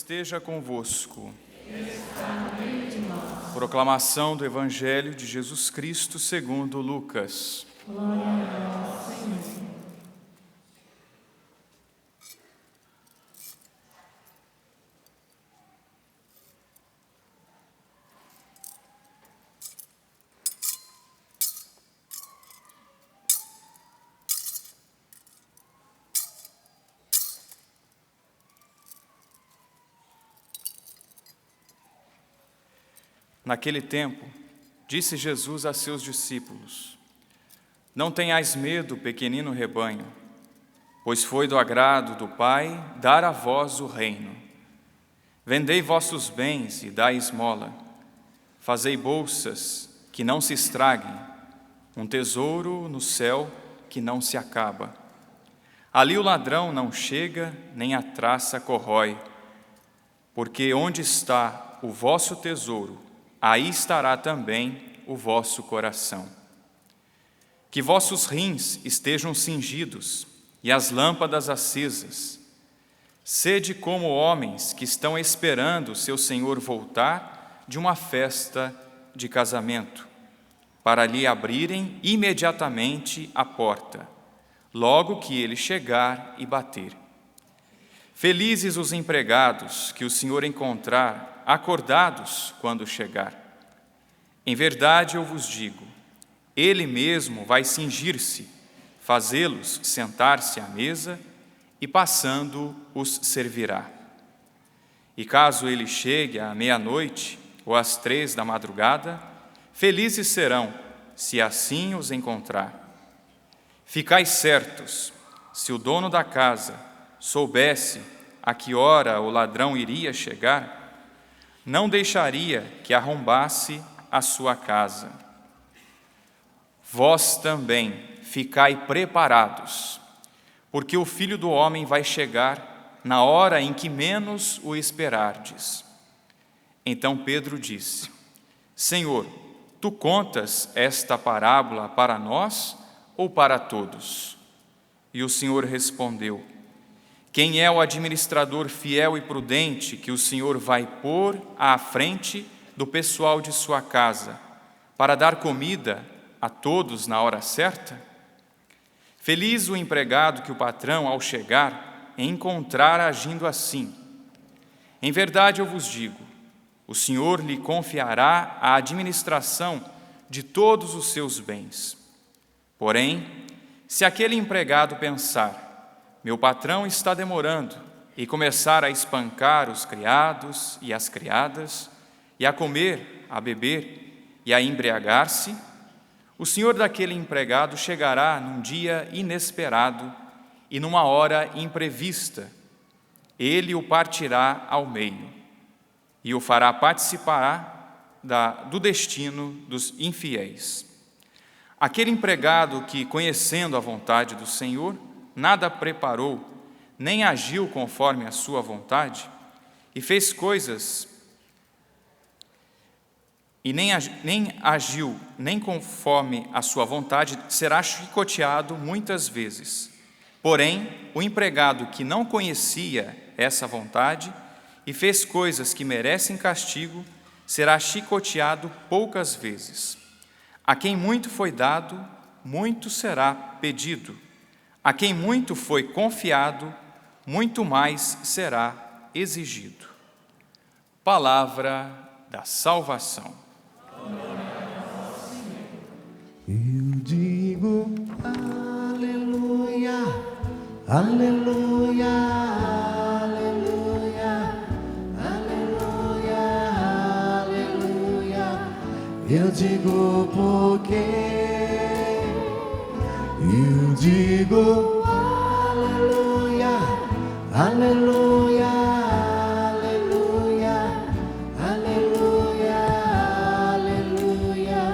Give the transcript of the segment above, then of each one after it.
esteja convosco. Proclamação do Evangelho de Jesus Cristo segundo Lucas. Glória a vós, Senhor. Naquele tempo, disse Jesus a seus discípulos: Não tenhais medo, pequenino rebanho, pois foi do agrado do Pai dar a vós o reino. Vendei vossos bens e dai esmola. Fazei bolsas que não se estraguem, um tesouro no céu que não se acaba. Ali o ladrão não chega, nem a traça corrói, porque onde está o vosso tesouro, aí estará também o vosso coração. Que vossos rins estejam cingidos e as lâmpadas acesas. Sede como homens que estão esperando seu Senhor voltar de uma festa de casamento, para lhe abrirem imediatamente a porta, logo que ele chegar e bater. Felizes os empregados que o Senhor encontrar acordados quando chegar. Em verdade eu vos digo, ele mesmo vai cingir-se, fazê-los sentar-se à mesa e passando os servirá. E caso ele chegue à meia-noite ou às 3 da madrugada, felizes serão, se assim os encontrar. Ficai certos, se o dono da casa soubesse a que hora o ladrão iria chegar, não deixaria que arrombasse a sua casa. Vós também ficai preparados, porque o Filho do Homem vai chegar na hora em que menos o esperardes. Então Pedro disse: Senhor, tu contas esta parábola para nós ou para todos? E o Senhor respondeu: Quem é o administrador fiel e prudente que o Senhor vai pôr à frente do pessoal de sua casa, para dar comida a todos na hora certa? Feliz o empregado que o patrão, ao chegar, encontrar agindo assim. Em verdade eu vos digo, o Senhor lhe confiará a administração de todos os seus bens. Porém, se aquele empregado pensar: meu patrão está demorando, e começar a espancar os criados e as criadas, e a comer, a beber e a embriagar-se, o senhor daquele empregado chegará num dia inesperado e numa hora imprevista. Ele o partirá ao meio e o fará participar do destino dos infiéis. Aquele empregado que, conhecendo a vontade do Senhor, nada preparou, nem agiu conforme a sua vontade, e fez coisas, e nem agiu nem conforme a sua vontade, será chicoteado muitas vezes. Porém, o empregado que não conhecia essa vontade e fez coisas que merecem castigo, será chicoteado poucas vezes. A quem muito foi dado, muito será pedido. A quem muito foi confiado, muito mais será exigido. Palavra da salvação. Eu digo aleluia, aleluia, aleluia, aleluia, aleluia. Eu digo porque eu digo aleluia, aleluia, aleluia, aleluia, aleluia,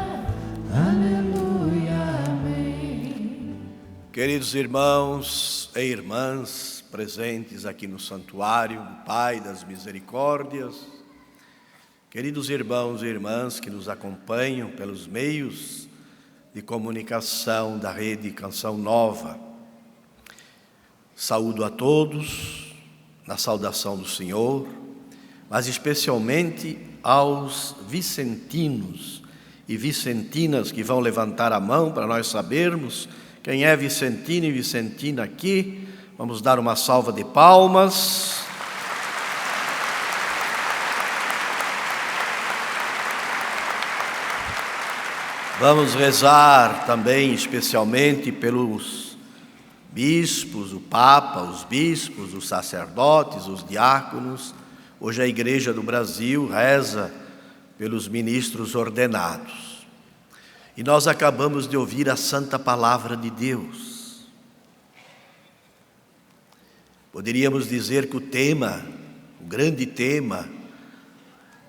aleluia, amém. Queridos irmãos e irmãs presentes aqui no Santuário do Pai das Misericórdias, queridos irmãos e irmãs que nos acompanham pelos meios de comunicação da Rede Canção Nova, saúdo a todos na saudação do Senhor, mas especialmente aos vicentinos e vicentinas que vão levantar a mão para nós sabermos quem é vicentino e vicentina aqui. Vamos dar uma salva de palmas. Vamos rezar também especialmente pelos bispos, o Papa, os bispos, os sacerdotes, os diáconos. Hoje a Igreja do Brasil reza pelos ministros ordenados. E nós acabamos de ouvir a Santa Palavra de Deus. Poderíamos dizer que o grande tema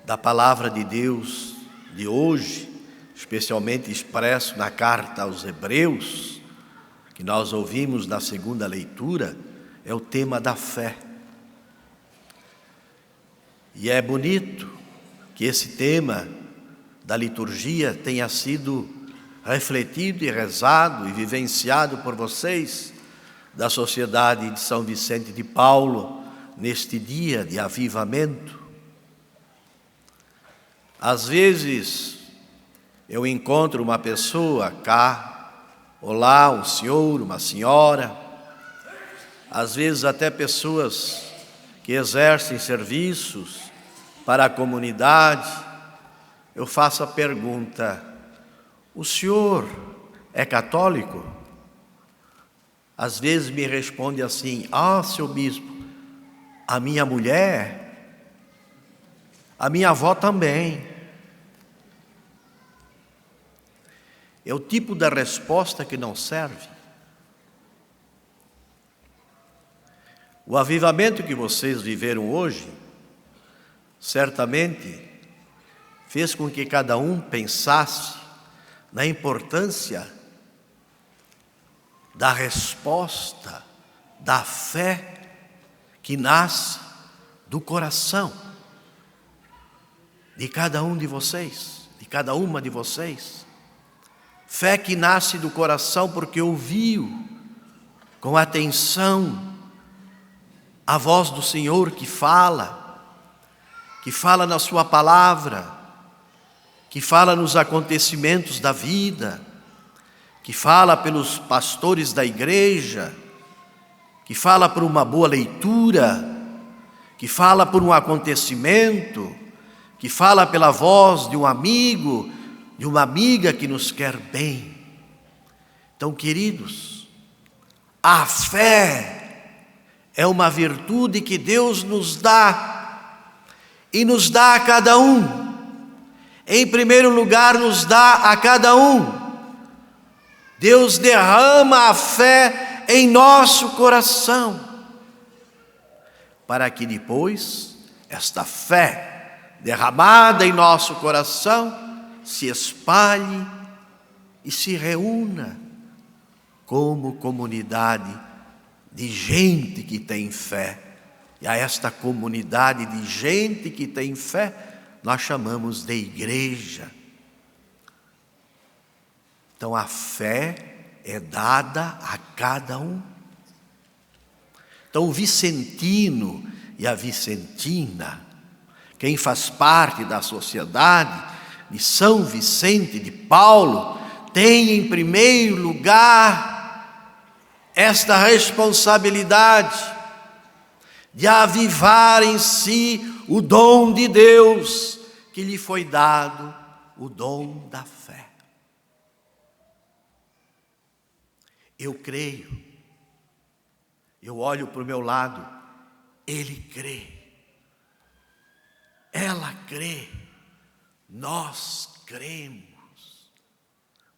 da Palavra de Deus de hoje, especialmente expresso na carta aos Hebreus, que nós ouvimos na segunda leitura, é o tema da fé. E é bonito que esse tema da liturgia tenha sido refletido e rezado e vivenciado por vocês da Sociedade de São Vicente de Paulo neste dia de avivamento. Às vezes eu encontro uma pessoa cá, olá, um senhor, uma senhora, às vezes até pessoas que exercem serviços para a comunidade. Eu faço a pergunta: o senhor é católico? Às vezes me responde assim: seu bispo, a minha mulher, a minha avó também. É o tipo da resposta que não serve. O avivamento que vocês viveram hoje, certamente, fez com que cada um pensasse na importância da resposta, da fé que nasce do coração de cada um de vocês, de cada uma de vocês. Fé que nasce do coração porque ouviu com atenção a voz do Senhor que fala na sua palavra, que fala nos acontecimentos da vida, que fala pelos pastores da igreja, que fala por uma boa leitura, que fala por um acontecimento, que fala pela voz de um amigo, de uma amiga que nos quer bem. Então, queridos, a fé é uma virtude que Deus nos dá, e nos dá a cada um. Em primeiro lugar, nos dá a cada um. Deus derrama a fé em nosso coração, para que depois esta fé derramada em nosso coração se espalhe e se reúna como comunidade de gente que tem fé. E a esta comunidade de gente que tem fé, nós chamamos de igreja. Então a fé é dada a cada um. Então o vicentino e a vicentina, quem faz parte da sociedade de São Vicente de Paulo, tem em primeiro lugar esta responsabilidade de avivar em si o dom de Deus que lhe foi dado, o dom da fé. Eu creio, eu olho para o meu lado, ele crê, ela crê, nós cremos,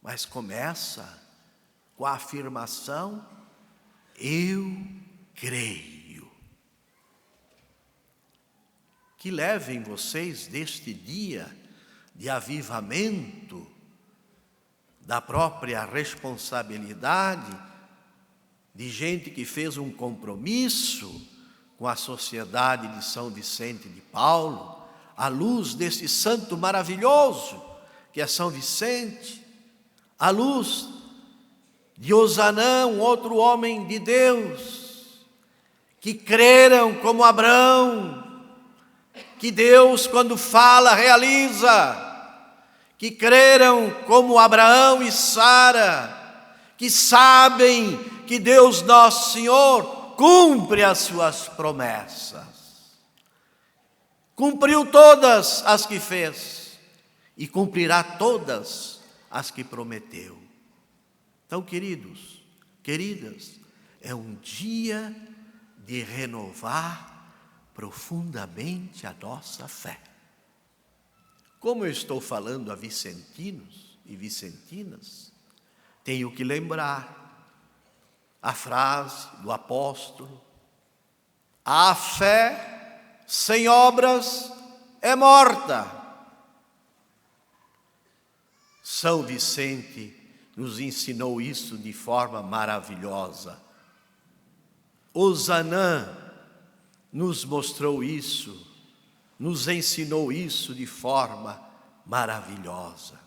mas começa com a afirmação: eu creio. Que levem vocês deste dia de avivamento, da própria responsabilidade de gente que fez um compromisso com a Sociedade de São Vicente de Paulo, à luz desse santo maravilhoso que é São Vicente, à luz de Osanã, um outro homem de Deus, que creram como Abraão, que Deus, quando fala, realiza. Que creram como Abraão e Sara, que sabem que Deus nosso Senhor cumpre as suas promessas. Cumpriu todas as que fez e cumprirá todas as que prometeu. Então, queridos, queridas, é um dia de renovar profundamente a nossa fé. Como eu estou falando a vicentinos e vicentinas, tenho que lembrar a frase do apóstolo: a fé sem obras é morta. São Vicente nos ensinou isso de forma maravilhosa. Ozanam nos mostrou isso, nos ensinou isso de forma maravilhosa.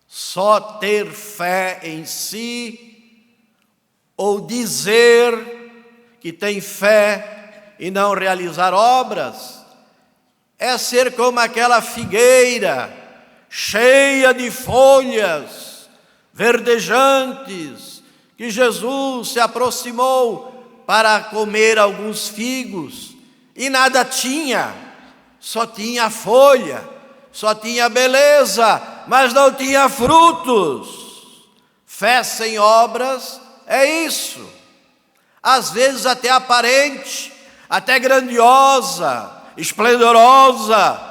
Só ter fé em si, ou dizer que tem fé e não realizar obras, é ser como aquela figueira cheia de folhas verdejantes, que Jesus se aproximou para comer alguns figos, e nada tinha, só tinha folha, só tinha beleza, mas não tinha frutos. Fé sem obras é isso. Às vezes até aparente, até grandiosa, esplendorosa,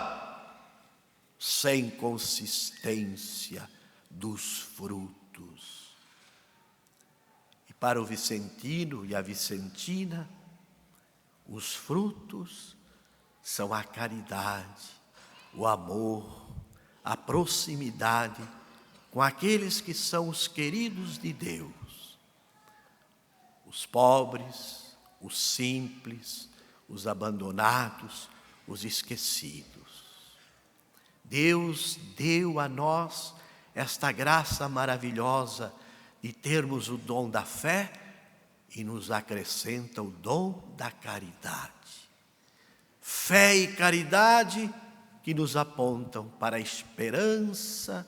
sem consistência dos frutos. E para o vicentino e a vicentina, os frutos são a caridade, o amor, a proximidade com aqueles que são os queridos de Deus. Os pobres, os simples, os abandonados, os esquecidos. Deus deu a nós esta graça maravilhosa de termos o dom da fé e nos acrescenta o dom da caridade. Fé e caridade que nos apontam para a esperança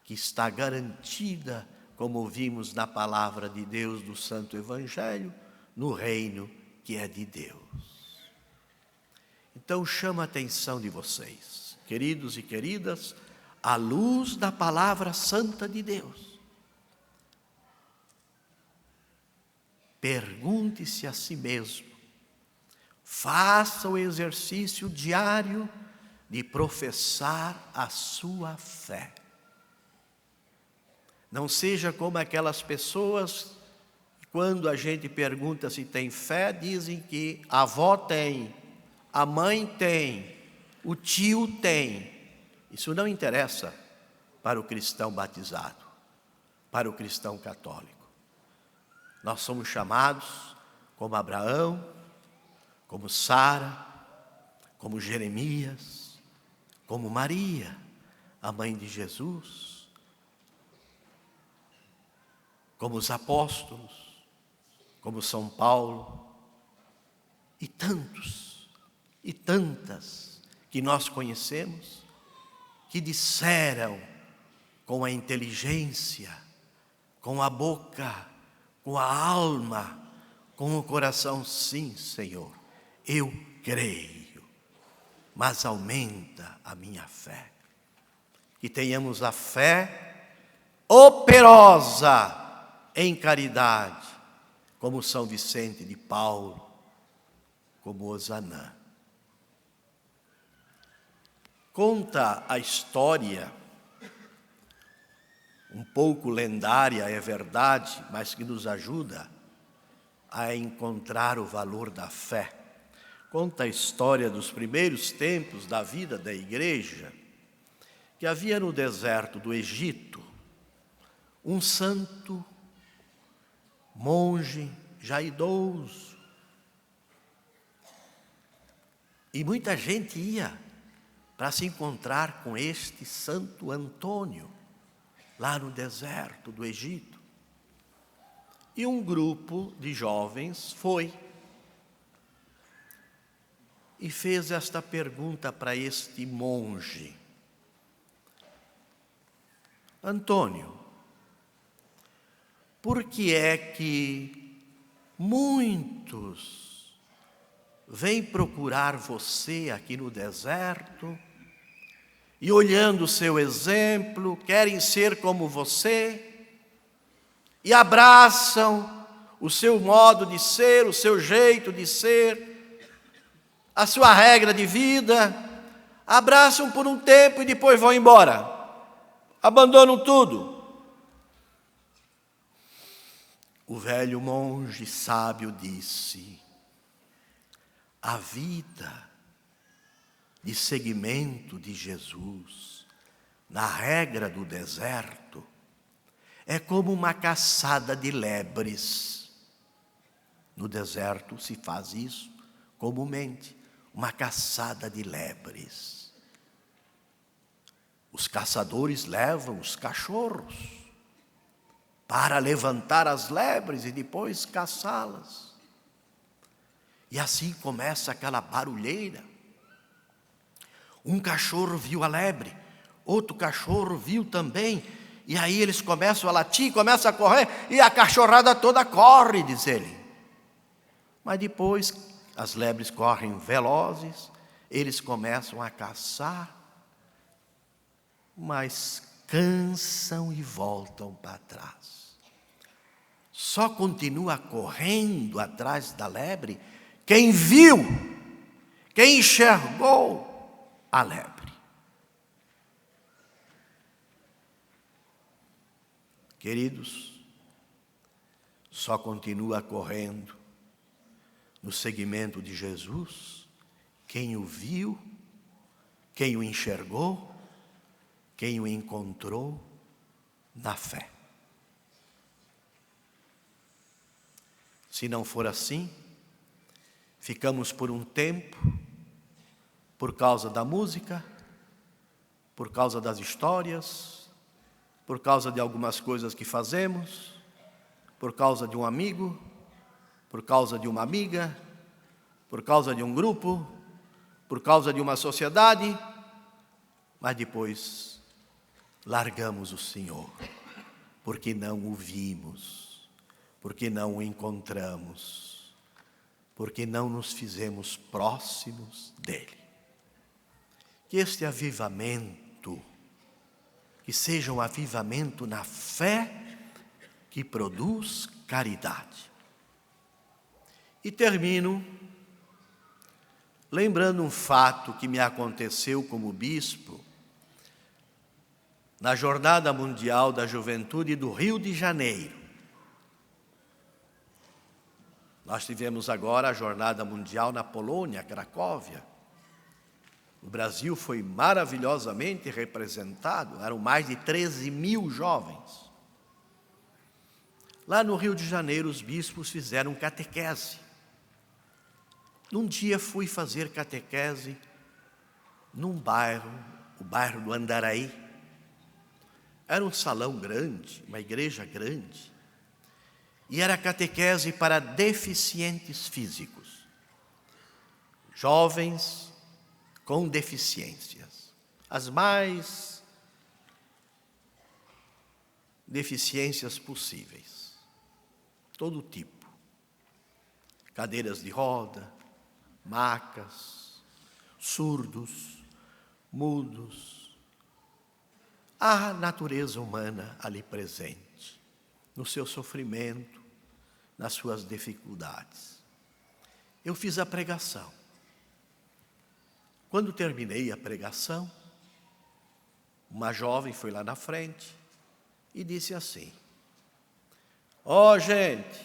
que está garantida, como vimos na palavra de Deus do Santo Evangelho, no reino que é de Deus. Então chama a atenção de vocês, queridos e queridas, à luz da palavra santa de Deus. Pergunte-se a si mesmo, faça o exercício diário de professar a sua fé. Não seja como aquelas pessoas, quando a gente pergunta se tem fé, dizem que a avó tem, a mãe tem, o tio tem. Isso não interessa para o cristão batizado, para o cristão católico. Nós somos chamados como Abraão, como Sara, como Jeremias, como Maria, a mãe de Jesus, como os apóstolos, como São Paulo, e tantos, e tantas que nós conhecemos, que disseram com a inteligência, com a boca, com a alma, com o coração: sim, Senhor, eu creio, mas aumenta a minha fé. Que tenhamos a fé operosa em caridade, como São Vicente de Paulo, como Ozanam. Conta a história, um pouco lendária, é verdade, mas que nos ajuda a encontrar o valor da fé. Conta a história dos primeiros tempos da vida da igreja, que havia no deserto do Egito um santo monge já idoso. E muita gente ia para se encontrar com este Santo Antônio, lá no deserto do Egito. E um grupo de jovens foi. e fez esta pergunta para este monge: Antônio, por que é que muitos vêm procurar você aqui no deserto e, olhando o seu exemplo, querem ser como você e abraçam o seu modo de ser, o seu jeito de ser, a sua regra de vida, abraçam por um tempo e depois vão embora, abandonam tudo. O velho monge sábio disse: a vida de seguimento de Jesus, na regra do deserto, é como uma caçada de lebres. No deserto se faz isso comumente, uma caçada de lebres. Os caçadores levam os cachorros para levantar as lebres e depois caçá-las. E assim começa aquela barulheira. Um cachorro viu a lebre, outro cachorro viu também, e aí eles começam a latir, começam a correr, e a cachorrada toda corre, diz ele. Mas depois as lebres correm velozes, eles começam a caçar, mas cansam e voltam para trás. Só continua correndo atrás da lebre quem viu, quem enxergou a lebre. Queridos, só continua correndo no seguimento de Jesus quem o viu, quem o enxergou, quem o encontrou na fé. Se não for assim, ficamos por um tempo, por causa da música, por causa das histórias, por causa de algumas coisas que fazemos, por causa de um amigo, por causa de uma amiga, por causa de um grupo, por causa de uma sociedade, mas depois largamos o Senhor, porque não o vimos, porque não o encontramos, porque não nos fizemos próximos dele. Que este avivamento, que seja um avivamento na fé que produz caridade. E termino lembrando um fato que me aconteceu como bispo na Jornada Mundial da Juventude do Rio de Janeiro. Nós tivemos agora a Jornada Mundial na Polônia, Cracóvia. O Brasil foi maravilhosamente representado, eram mais de 13 mil jovens. Lá no Rio de Janeiro, os bispos fizeram catequese. Num dia fui fazer catequese num bairro, o bairro do Andaraí. Era um salão grande, uma igreja grande. E era catequese para deficientes físicos. Jovens com deficiências. As mais deficiências possíveis. Todo tipo. Cadeiras de roda, macas, surdos, mudos. A natureza humana ali presente, no seu sofrimento, nas suas dificuldades. Eu fiz a pregação. Quando terminei a pregação, uma jovem foi lá na frente e disse assim: ó, gente,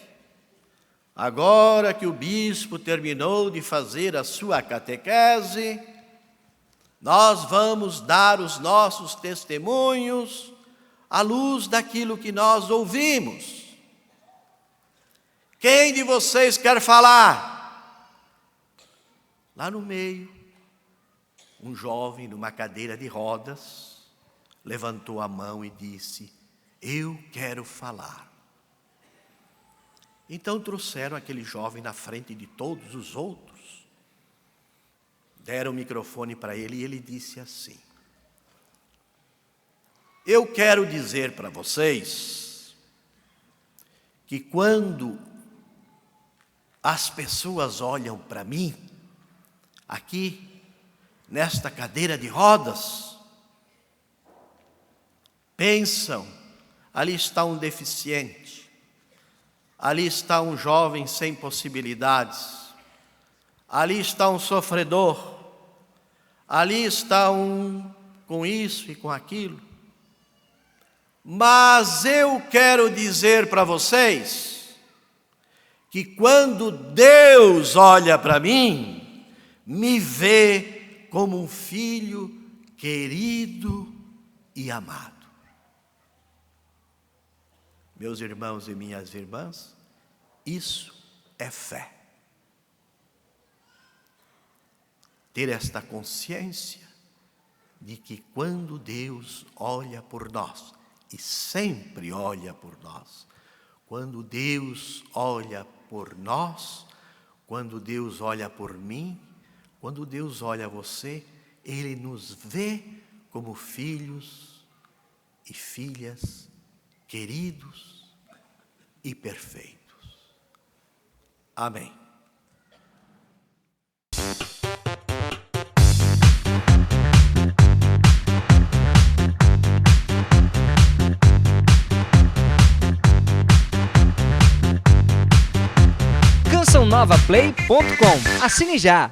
agora que o bispo terminou de fazer a sua catequese, nós vamos dar os nossos testemunhos à luz daquilo que nós ouvimos. Quem de vocês quer falar? Lá no meio, um jovem numa cadeira de rodas levantou a mão e disse: eu quero falar. Então trouxeram aquele jovem na frente de todos os outros Deram o microfone para ele e ele disse assim: eu quero dizer para vocês que quando as pessoas olham para mim, aqui, nesta cadeira de rodas, pensam, ali está um deficiente, ali está um jovem sem possibilidades, ali está um sofredor, ali está um com isso e com aquilo. Mas eu quero dizer para vocês que quando Deus olha para mim, me vê como um filho querido e amado. Meus irmãos e minhas irmãs, isso é fé. Ter esta consciência de que quando Deus olha por nós, e sempre olha por nós, quando Deus olha por nós, quando Deus olha por mim, quando Deus olha você, Ele nos vê como filhos e filhas queridos e perfeitos. Amém. CançãoNovaPlay.com. Assine já!